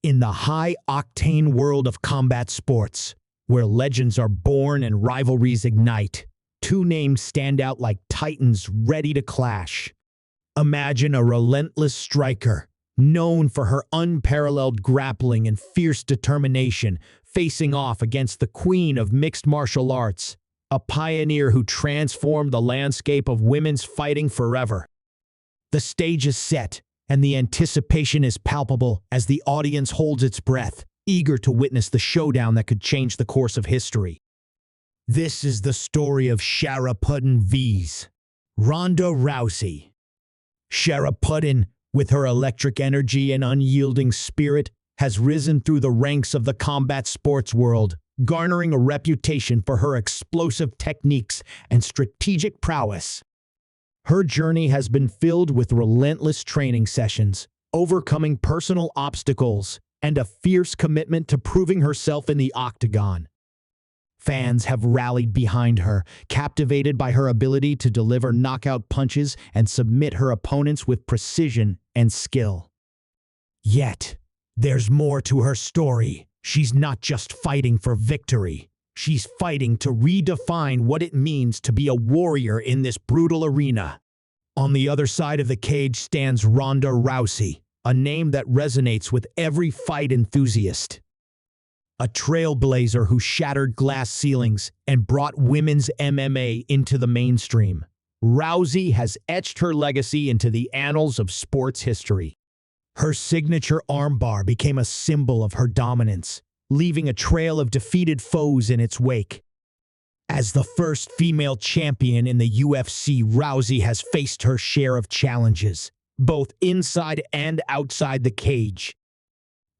In the high-octane world of combat sports, where legends are born and rivalries ignite, two names stand out like titans ready to clash. Imagine a relentless striker, known for her unparalleled grappling and fierce determination, facing off against the queen of mixed martial arts, a pioneer who transformed the landscape of women's fighting forever. The stage is set, and the anticipation is palpable as the audience holds its breath, eager to witness the showdown that could change the course of history. This is the story of Sharapudtin vs. Ronda Rousey. Sharapudtin, with her electric energy and unyielding spirit, has risen through the ranks of the combat sports world, garnering a reputation for her explosive techniques and strategic prowess. Her journey has been filled with relentless training sessions, overcoming personal obstacles, and a fierce commitment to proving herself in the octagon. Fans have rallied behind her, captivated by her ability to deliver knockout punches and submit her opponents with precision and skill. Yet, there's more to her story. She's not just fighting for victory. She's fighting to redefine what it means to be a warrior in this brutal arena. On the other side of the cage stands Ronda Rousey, a name that resonates with every fight enthusiast. A trailblazer who shattered glass ceilings and brought women's MMA into the mainstream. Rousey has etched her legacy into the annals of sports history. Her signature armbar became a symbol of her dominance, leaving a trail of defeated foes in its wake. As the first female champion in the UFC, Rousey has faced her share of challenges, both inside and outside the cage.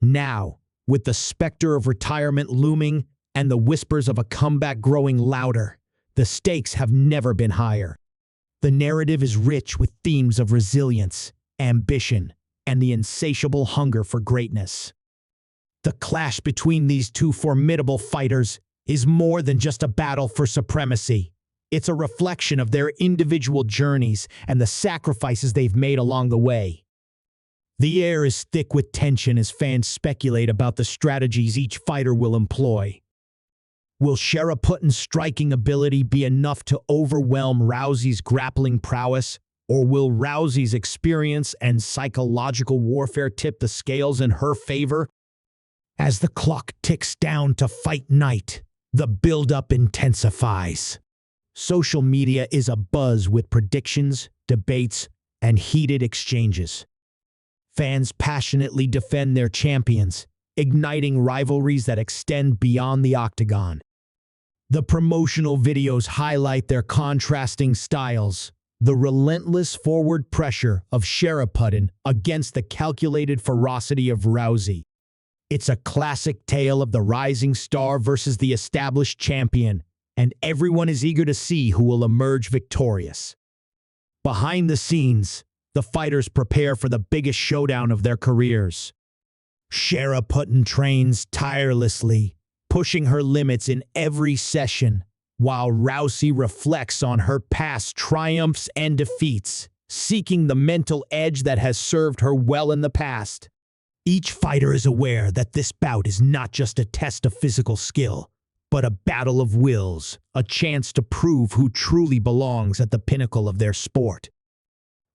Now, with the specter of retirement looming and the whispers of a comeback growing louder, the stakes have never been higher. The narrative is rich with themes of resilience, ambition, and the insatiable hunger for greatness. The clash between these two formidable fighters is more than just a battle for supremacy. It's a reflection of their individual journeys and the sacrifices they've made along the way. The air is thick with tension as fans speculate about the strategies each fighter will employ. Will Sharaputtin's striking ability be enough to overwhelm Rousey's grappling prowess, or will Rousey's experience and psychological warfare tip the scales in her favor? As the clock ticks down to fight night, the build-up intensifies. Social media is abuzz with predictions, debates, and heated exchanges. Fans passionately defend their champions, igniting rivalries that extend beyond the octagon. The promotional videos highlight their contrasting styles, the relentless forward pressure of Sharaputtin against the calculated ferocity of Rousey. It's a classic tale of the rising star versus the established champion, and everyone is eager to see who will emerge victorious. Behind the scenes, the fighters prepare for the biggest showdown of their careers. Sharaputtin trains tirelessly, pushing her limits in every session, while Rousey reflects on her past triumphs and defeats, seeking the mental edge that has served her well in the past. Each fighter is aware that this bout is not just a test of physical skill, but a battle of wills, a chance to prove who truly belongs at the pinnacle of their sport.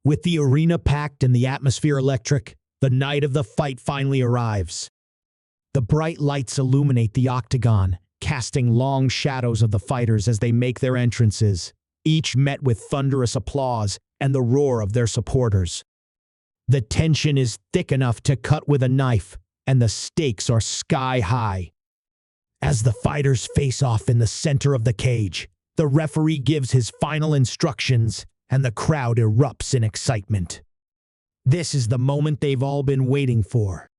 With the arena packed and the atmosphere electric, the night of the fight finally arrives. The bright lights illuminate the octagon, casting long shadows of the fighters as they make their entrances, each met with thunderous applause and the roar of their supporters. The tension is thick enough to cut with a knife, and the stakes are sky high. As the fighters face off in the center of the cage, the referee gives his final instructions, and the crowd erupts in excitement. This is the moment they've all been waiting for.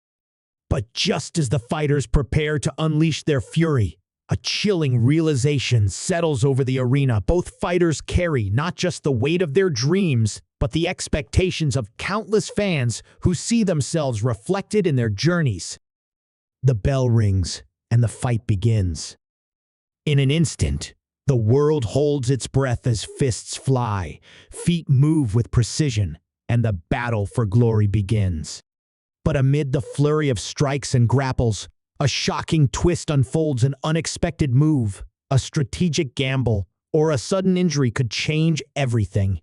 But just as the fighters prepare to unleash their fury, a chilling realization settles over the arena. Both fighters carry not just the weight of their dreams, but the expectations of countless fans who see themselves reflected in their journeys. The bell rings, and the fight begins. In an instant, the world holds its breath as fists fly, feet move with precision, and the battle for glory begins. But amid the flurry of strikes and grapples, a shocking twist unfolds. An unexpected move, a strategic gamble, or a sudden injury could change everything.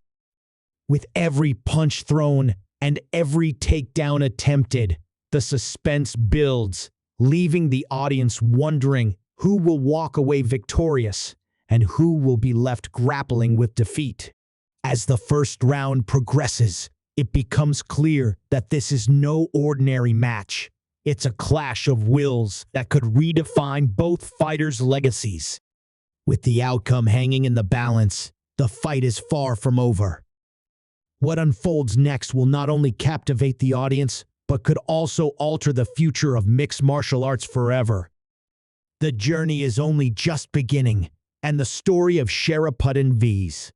With every punch thrown and every takedown attempted, the suspense builds, leaving the audience wondering who will walk away victorious and who will be left grappling with defeat. As the first round progresses, it becomes clear that this is no ordinary match. It's a clash of wills that could redefine both fighters' legacies. With the outcome hanging in the balance, the fight is far from over. What unfolds next will not only captivate the audience, but could also alter the future of mixed martial arts forever. The journey is only just beginning, and the story of Sharapudtin vs.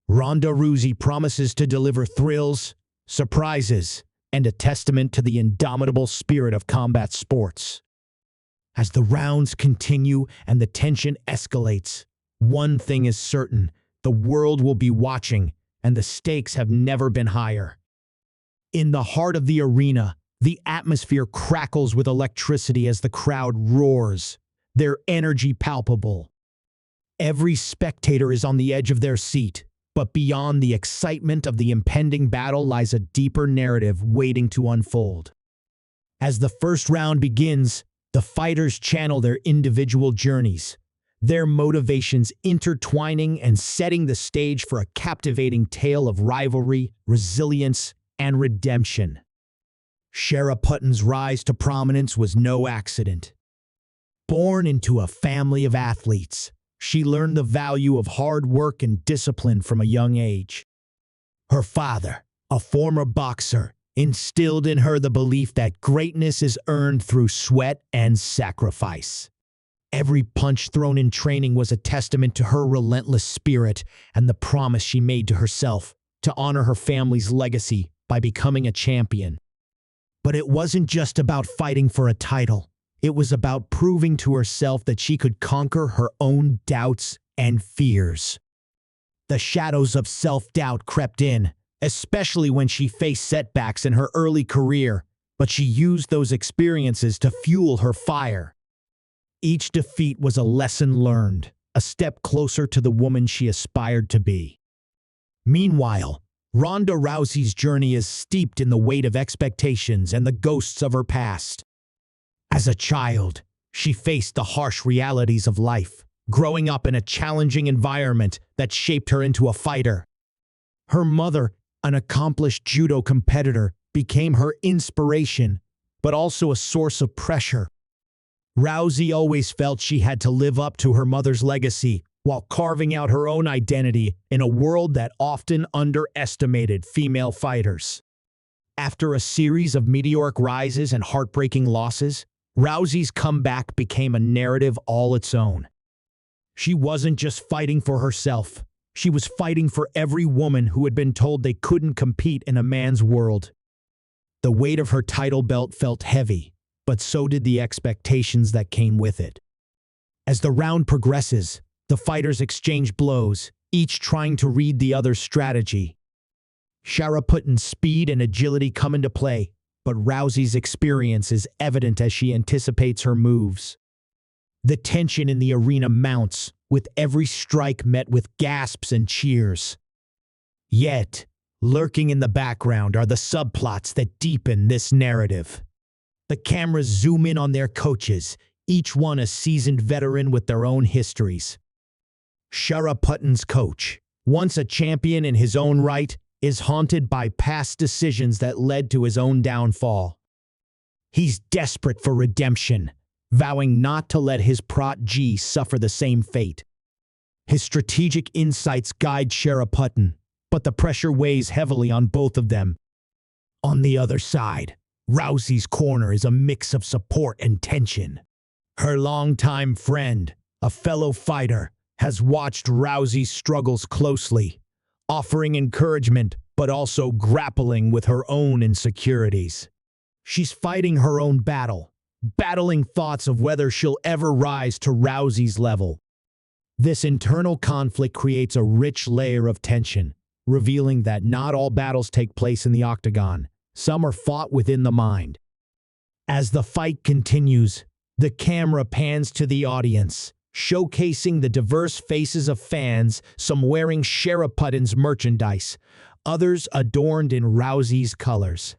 Ronda Rousey promises to deliver thrills, surprises, and a testament to the indomitable spirit of combat sports. As the rounds continue and the tension escalates, one thing is certain: the world will be watching, and the stakes have never been higher. In the heart of the arena, the atmosphere crackles with electricity as the crowd roars, their energy palpable. Every spectator is on the edge of their seat, but beyond the excitement of the impending battle lies a deeper narrative waiting to unfold. As the first round begins, the fighters channel their individual journeys, their motivations intertwining and setting the stage for a captivating tale of rivalry, resilience, and redemption. Sharaputtin's rise to prominence was no accident. Born into a family of athletes, she learned the value of hard work and discipline from a young age. Her father, a former boxer, instilled in her the belief that greatness is earned through sweat and sacrifice. Every punch thrown in training was a testament to her relentless spirit and the promise she made to herself to honor her family's legacy by becoming a champion. But it wasn't just about fighting for a title. It was about proving to herself that she could conquer her own doubts and fears. The shadows of self-doubt crept in, especially when she faced setbacks in her early career, but she used those experiences to fuel her fire. Each defeat was a lesson learned, a step closer to the woman she aspired to be. Meanwhile, Ronda Rousey's journey is steeped in the weight of expectations and the ghosts of her past. As a child, she faced the harsh realities of life, growing up in a challenging environment that shaped her into a fighter. Her mother, an accomplished judo competitor, became her inspiration, but also a source of pressure. Rousey always felt she had to live up to her mother's legacy while carving out her own identity in a world that often underestimated female fighters. After a series of meteoric rises and heartbreaking losses, Rousey's comeback became a narrative all its own. She wasn't just fighting for herself. She was fighting for every woman who had been told they couldn't compete in a man's world. The weight of her title belt felt heavy, but so did the expectations that came with it. As the round progresses, the fighters exchange blows, each trying to read the other's strategy. Sharaputtin's speed and agility come into play, but Rousey's experience is evident as she anticipates her moves. The tension in the arena mounts, with every strike met with gasps and cheers. Yet, lurking in the background are the subplots that deepen this narrative. The cameras zoom in on their coaches, each one a seasoned veteran with their own histories. Sharaputtin's coach, once a champion in his own right, is haunted by past decisions that led to his own downfall. He's desperate for redemption, vowing not to let his protege suffer the same fate. His strategic insights guide Sharaputtin, but the pressure weighs heavily on both of them. On the other side, Rousey's corner is a mix of support and tension. Her longtime friend, a fellow fighter, has watched Rousey's struggles closely, offering encouragement but also grappling with her own insecurities. She's fighting her own battle, battling thoughts of whether she'll ever rise to Rousey's level. This internal conflict creates a rich layer of tension, revealing that not all battles take place in the octagon. some are fought within the mind. As the fight continues, the camera pans to the audience, showcasing the diverse faces of fans, some wearing Sharaputtin's merchandise, others adorned in Rousey's colors.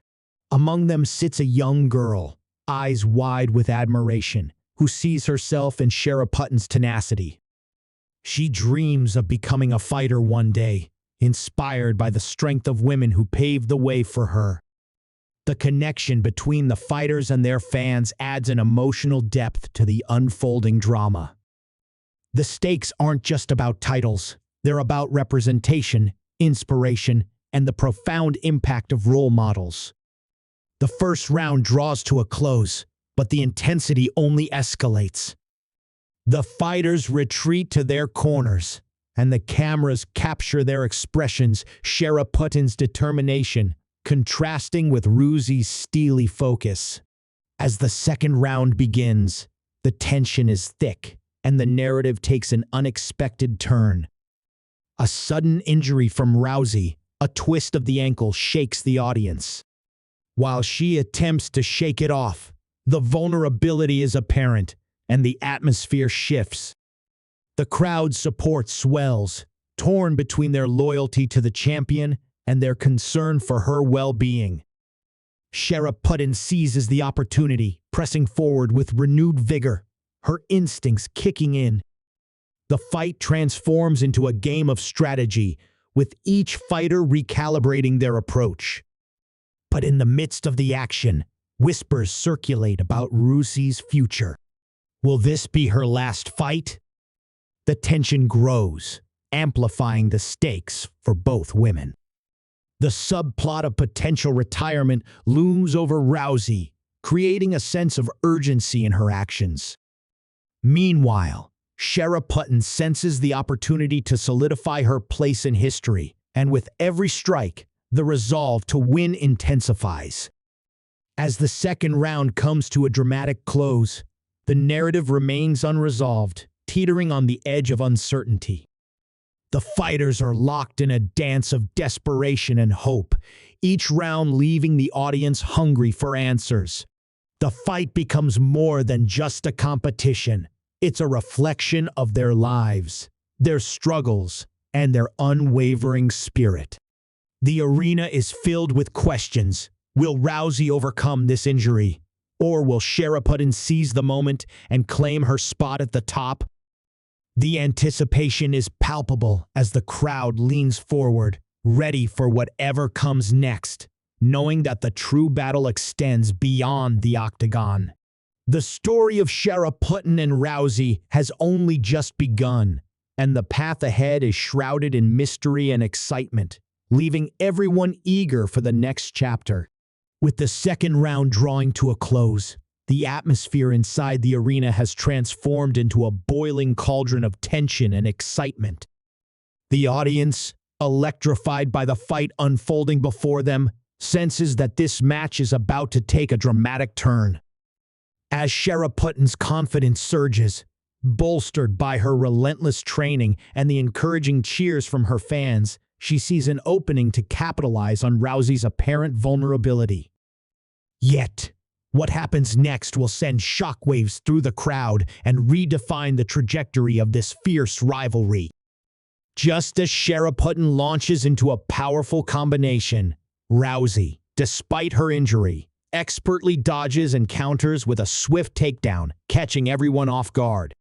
Among them sits a young girl, eyes wide with admiration, who sees herself in Sharaputtin's tenacity. She dreams of becoming a fighter one day, inspired by the strength of women who paved the way for her. The connection between the fighters and their fans adds an emotional depth to the unfolding drama. The stakes aren't just about titles, they're about representation, inspiration, and the profound impact of role models. The first round draws to a close, but the intensity only escalates. The fighters retreat to their corners, and the cameras capture their expressions, Sharaputtin's determination, contrasting with Rousey's steely focus. As the second round begins, the tension is thick, and the narrative takes an unexpected turn. A sudden injury from Rousey, a twist of the ankle, shakes the audience. While she attempts to shake it off, the vulnerability is apparent, and the atmosphere shifts. The crowd's support swells, torn between their loyalty to the champion and their concern for her well-being. Sharaputtin seizes the opportunity, pressing forward with renewed vigor, her instincts kicking in. The fight transforms into a game of strategy, with each fighter recalibrating their approach. But in the midst of the action, whispers circulate about Rousey's future. Will this be her last fight? The tension grows, amplifying the stakes for both women. The subplot of potential retirement looms over Rousey, creating a sense of urgency in her actions. Meanwhile, Sharaputtin senses the opportunity to solidify her place in history, and with every strike, the resolve to win intensifies. As the second round comes to a dramatic close, the narrative remains unresolved, teetering on the edge of uncertainty. The fighters are locked in a dance of desperation and hope, each round leaving the audience hungry for answers. The fight becomes more than just a competition. It's a reflection of their lives, their struggles, and their unwavering spirit. The arena is filled with questions. Will Rousey overcome this injury? Or will Sharaputtin seize the moment and claim her spot at the top? The anticipation is palpable as the crowd leans forward, ready for whatever comes next, knowing that the true battle extends beyond the octagon. The story of Sharaputtin and Rousey has only just begun, and the path ahead is shrouded in mystery and excitement, leaving everyone eager for the next chapter. With the second round drawing to a close, the atmosphere inside the arena has transformed into a boiling cauldron of tension and excitement. The audience, electrified by the fight unfolding before them, senses that this match is about to take a dramatic turn. As Sharaputtin's confidence surges, bolstered by her relentless training and the encouraging cheers from her fans, she sees an opening to capitalize on Rousey's apparent vulnerability. Yet, what happens next will send shockwaves through the crowd and redefine the trajectory of this fierce rivalry. Just as Sharaputtin launches into a powerful combination, Rousey, despite her injury, expertly dodges and counters with a swift takedown, catching everyone off guard.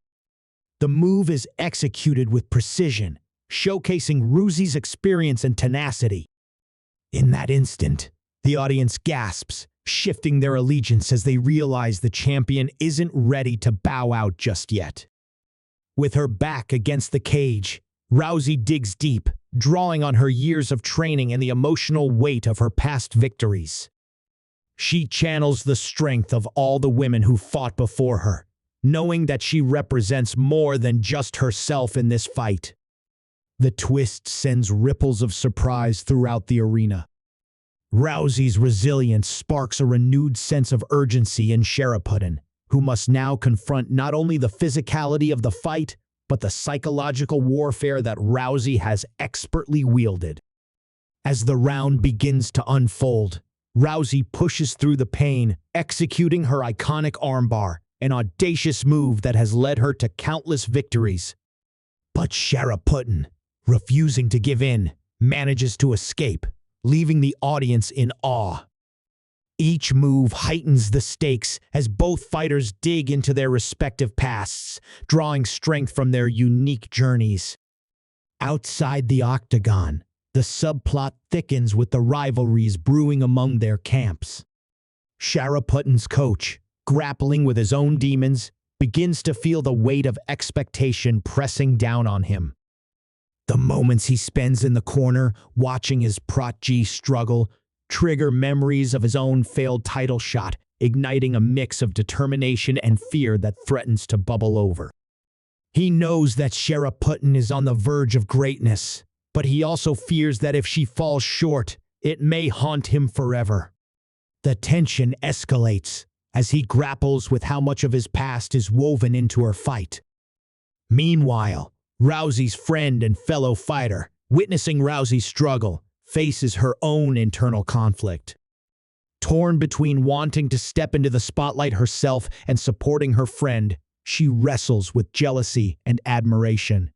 The move is executed with precision, showcasing Rousey's experience and tenacity. In that instant, the audience gasps, shifting their allegiance as they realize the champion isn't ready to bow out just yet. With her back against the cage, Rousey digs deep, drawing on her years of training and the emotional weight of her past victories. She channels the strength of all the women who fought before her, knowing that she represents more than just herself in this fight. The twist sends ripples of surprise throughout the arena. Rousey's resilience sparks a renewed sense of urgency in Sharaputtin, who must now confront not only the physicality of the fight, but the psychological warfare that Rousey has expertly wielded. As the round begins to unfold, Rousey pushes through the pain, executing her iconic armbar, an audacious move that has led her to countless victories. But Sharapudtin, refusing to give in, manages to escape, leaving the audience in awe. Each move heightens the stakes as both fighters dig into their respective pasts, drawing strength from their unique journeys. Outside the octagon, the subplot thickens with the rivalries brewing among their camps. Sharaputtin's coach, grappling with his own demons, begins to feel the weight of expectation pressing down on him. The moments he spends in the corner, watching his protege struggle, trigger memories of his own failed title shot, igniting a mix of determination and fear that threatens to bubble over. He knows that Sharaputtin is on the verge of greatness, but he also fears that if she falls short, it may haunt him forever. The tension escalates as he grapples with how much of his past is woven into her fight. Meanwhile, Rousey's friend and fellow fighter, witnessing Rousey's struggle, faces her own internal conflict. Torn between wanting to step into the spotlight herself and supporting her friend, she wrestles with jealousy and admiration.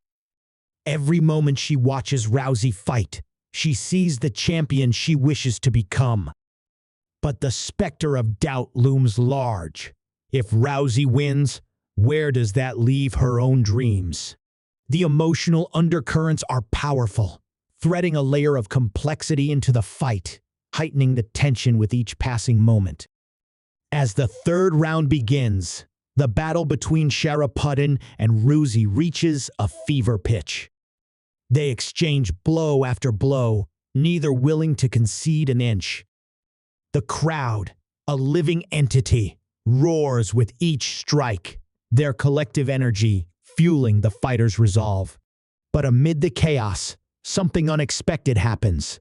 Every moment she watches Rousey fight, she sees the champion she wishes to become. But the specter of doubt looms large. If Rousey wins, where does that leave her own dreams? The emotional undercurrents are powerful, threading a layer of complexity into the fight, heightening the tension with each passing moment. As the third round begins, the battle between Sharapudtin and Rousey reaches a fever pitch. They exchange blow after blow, neither willing to concede an inch. The crowd, a living entity, roars with each strike, their collective energy fueling the fighters' resolve. But amid the chaos, something unexpected happens.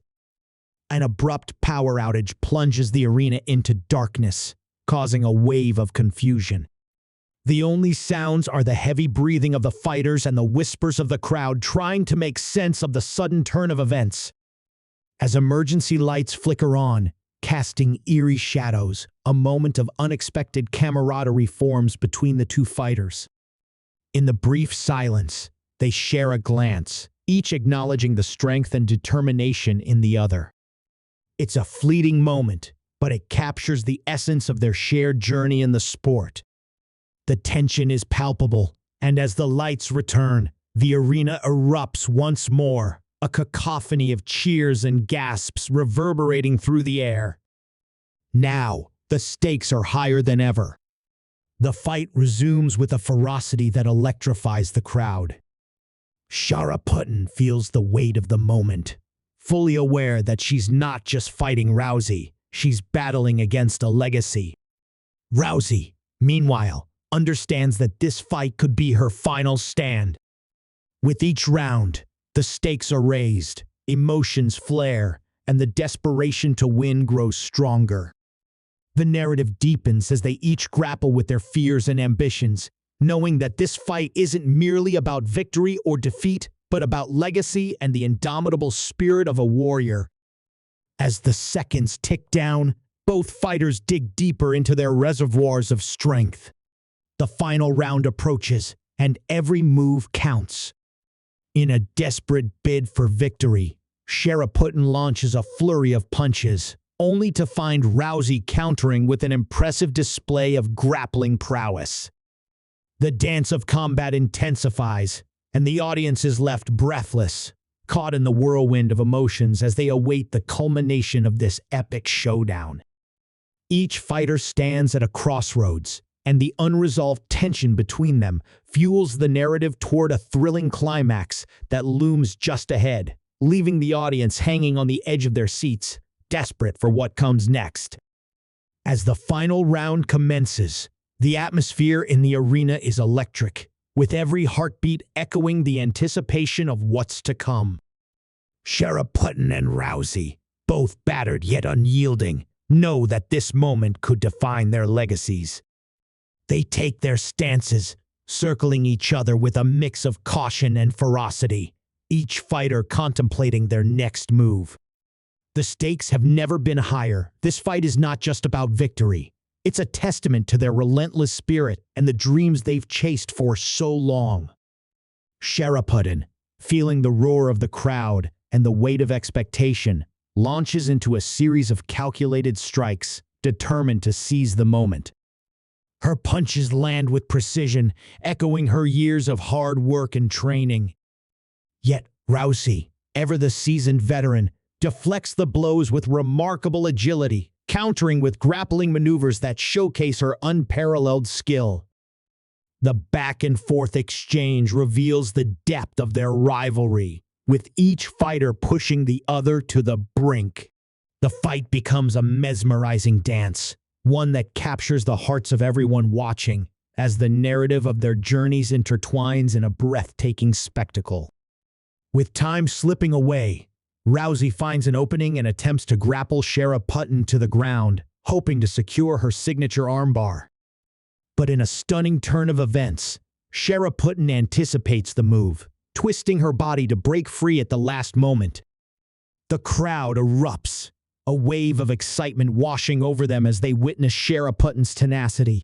An abrupt power outage plunges the arena into darkness, causing a wave of confusion. The only sounds are the heavy breathing of the fighters and the whispers of the crowd trying to make sense of the sudden turn of events. As emergency lights flicker on, casting eerie shadows, a moment of unexpected camaraderie forms between the two fighters. In the brief silence, they share a glance, each acknowledging the strength and determination in the other. It's a fleeting moment, but it captures the essence of their shared journey in the sport. The tension is palpable, and as the lights return, the arena erupts once more, a cacophony of cheers and gasps reverberating through the air. Now, the stakes are higher than ever. The fight resumes with a ferocity that electrifies the crowd. Sharaputtin feels the weight of the moment, fully aware that she's not just fighting Rousey, she's battling against a legacy. Rousey, meanwhile, understands that this fight could be her final stand. With each round, the stakes are raised, emotions flare, and the desperation to win grows stronger. The narrative deepens as they each grapple with their fears and ambitions, knowing that this fight isn't merely about victory or defeat, but about legacy and the indomitable spirit of a warrior. As the seconds tick down, both fighters dig deeper into their reservoirs of strength. The final round approaches, and every move counts. In a desperate bid for victory, Sharaputtin launches a flurry of punches, only to find Rousey countering with an impressive display of grappling prowess. The dance of combat intensifies, and the audience is left breathless, caught in the whirlwind of emotions as they await the culmination of this epic showdown. Each fighter stands at a crossroads, and the unresolved tension between them fuels the narrative toward a thrilling climax that looms just ahead, leaving the audience hanging on the edge of their seats, desperate for what comes next. As the final round commences, the atmosphere in the arena is electric, with every heartbeat echoing the anticipation of what's to come. Sharaputtin and Rousey, both battered yet unyielding, know that this moment could define their legacies. They take their stances, circling each other with a mix of caution and ferocity, each fighter contemplating their next move. The stakes have never been higher. This fight is not just about victory. It's a testament to their relentless spirit and the dreams they've chased for so long. Sharapudtin, feeling the roar of the crowd and the weight of expectation, launches into a series of calculated strikes, determined to seize the moment. Her punches land with precision, echoing her years of hard work and training. Yet Rousey, ever the seasoned veteran, deflects the blows with remarkable agility, countering with grappling maneuvers that showcase her unparalleled skill. The back-and-forth exchange reveals the depth of their rivalry, with each fighter pushing the other to the brink. The fight becomes a mesmerizing dance, one that captures the hearts of everyone watching, as the narrative of their journeys intertwines in a breathtaking spectacle. With time slipping away, Rousey finds an opening and attempts to grapple Sharapudtin to the ground, hoping to secure her signature armbar. But in a stunning turn of events, Sharapudtin anticipates the move, twisting her body to break free at the last moment. The crowd erupts, a wave of excitement washing over them as they witness Sharaputtin's tenacity.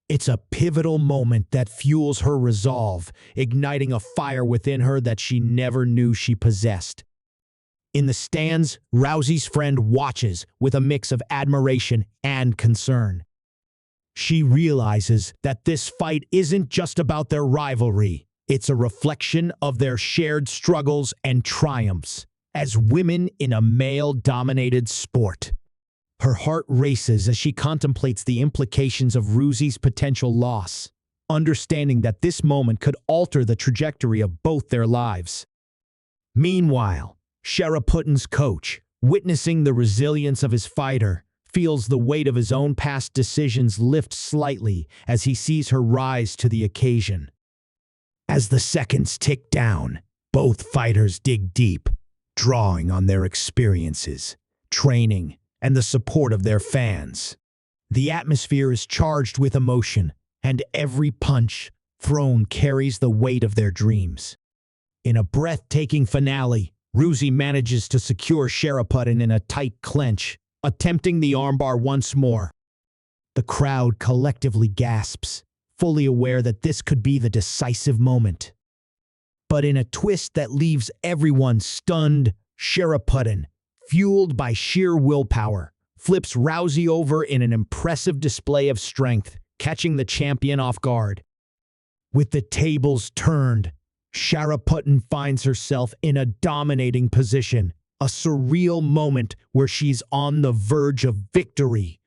It's a pivotal moment that fuels her resolve, igniting a fire within her that she never knew she possessed. In the stands, Rousey's friend watches with a mix of admiration and concern. She realizes that this fight isn't just about their rivalry. It's a reflection of their shared struggles and triumphs as women in a male-dominated sport. Her heart races as she contemplates the implications of Rousey's potential loss, understanding that this moment could alter the trajectory of both their lives. Meanwhile, Sharaputtin's coach, witnessing the resilience of his fighter, feels the weight of his own past decisions lift slightly as he sees her rise to the occasion. As the seconds tick down, both fighters dig deep, drawing on their experiences, training, and the support of their fans. The atmosphere is charged with emotion, and every punch thrown carries the weight of their dreams. In a breathtaking finale, Rousey manages to secure Sharapudtin in a tight clinch, attempting the armbar once more. The crowd collectively gasps, fully aware that this could be the decisive moment. But in a twist that leaves everyone stunned, Sharapudtin, fueled by sheer willpower, flips Rousey over in an impressive display of strength, catching the champion off guard. With the tables turned, Sharapudtin finds herself in a dominating position, a surreal moment where she's on the verge of victory.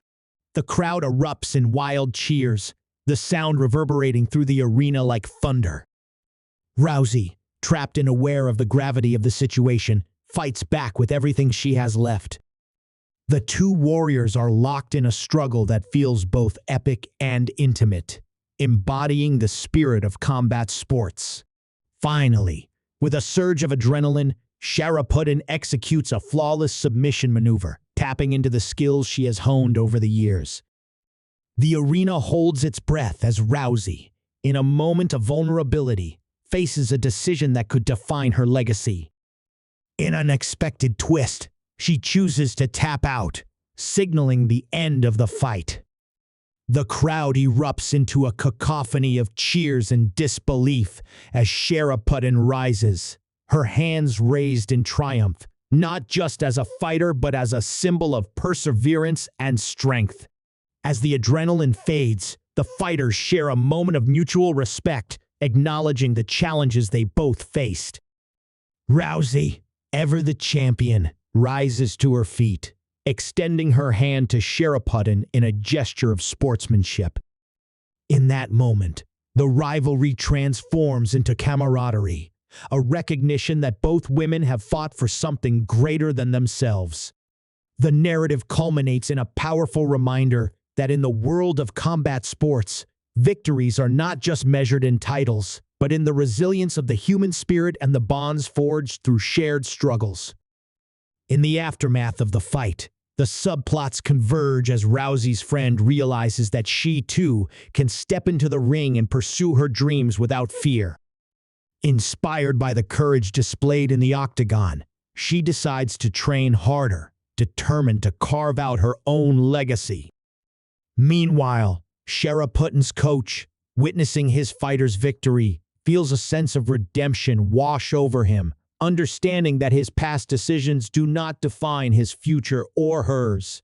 The crowd erupts in wild cheers, the sound reverberating through the arena like thunder. Rousey, trapped and aware of the gravity of the situation, fights back with everything she has left. The two warriors are locked in a struggle that feels both epic and intimate, embodying the spirit of combat sports. Finally, with a surge of adrenaline, Sharapudtin executes a flawless submission maneuver, tapping into the skills she has honed over the years. The arena holds its breath as Rousey, in a moment of vulnerability, faces a decision that could define her legacy. In an unexpected twist, she chooses to tap out, signaling the end of the fight. The crowd erupts into a cacophony of cheers and disbelief as Sharapudtin rises, her hands raised in triumph, not just as a fighter but as a symbol of perseverance and strength. As the adrenaline fades, the fighters share a moment of mutual respect, acknowledging the challenges they both faced. Rousey, ever the champion, rises to her feet, extending her hand to Sharapudtin in a gesture of sportsmanship. In that moment, the rivalry transforms into camaraderie, a recognition that both women have fought for something greater than themselves. The narrative culminates in a powerful reminder that in the world of combat sports, victories are not just measured in titles, but in the resilience of the human spirit and the bonds forged through shared struggles. In the aftermath of the fight, the subplots converge as Rousey's friend realizes that she, too, can step into the ring and pursue her dreams without fear. Inspired by the courage displayed in the octagon, she decides to train harder, determined to carve out her own legacy. Meanwhile, Sharaputtin's coach, witnessing his fighter's victory, feels a sense of redemption wash over him, understanding that his past decisions do not define his future or hers.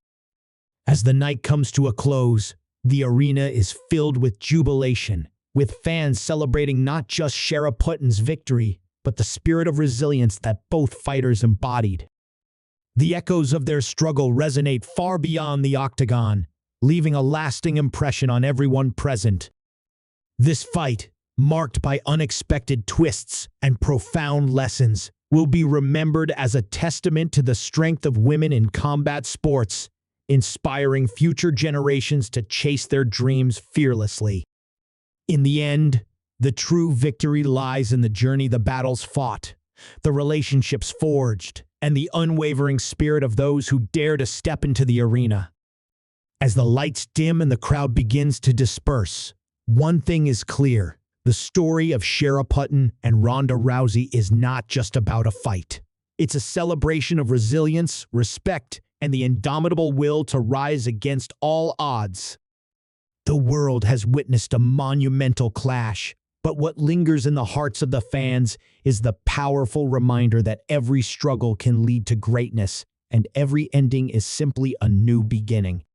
As the night comes to a close, the arena is filled with jubilation, with fans celebrating not just Sharaputtin's victory, but the spirit of resilience that both fighters embodied. The echoes of their struggle resonate far beyond the octagon, leaving a lasting impression on everyone present. This fight, marked by unexpected twists and profound lessons, will be remembered as a testament to the strength of women in combat sports, inspiring future generations to chase their dreams fearlessly. In the end, the true victory lies in the journey the battles fought, the relationships forged, and the unwavering spirit of those who dare to step into the arena. As the lights dim and the crowd begins to disperse, one thing is clear: the story of Sharaputtin and Ronda Rousey is not just about a fight. It's a celebration of resilience, respect, and the indomitable will to rise against all odds. The world has witnessed a monumental clash, but what lingers in the hearts of the fans is the powerful reminder that every struggle can lead to greatness, and every ending is simply a new beginning.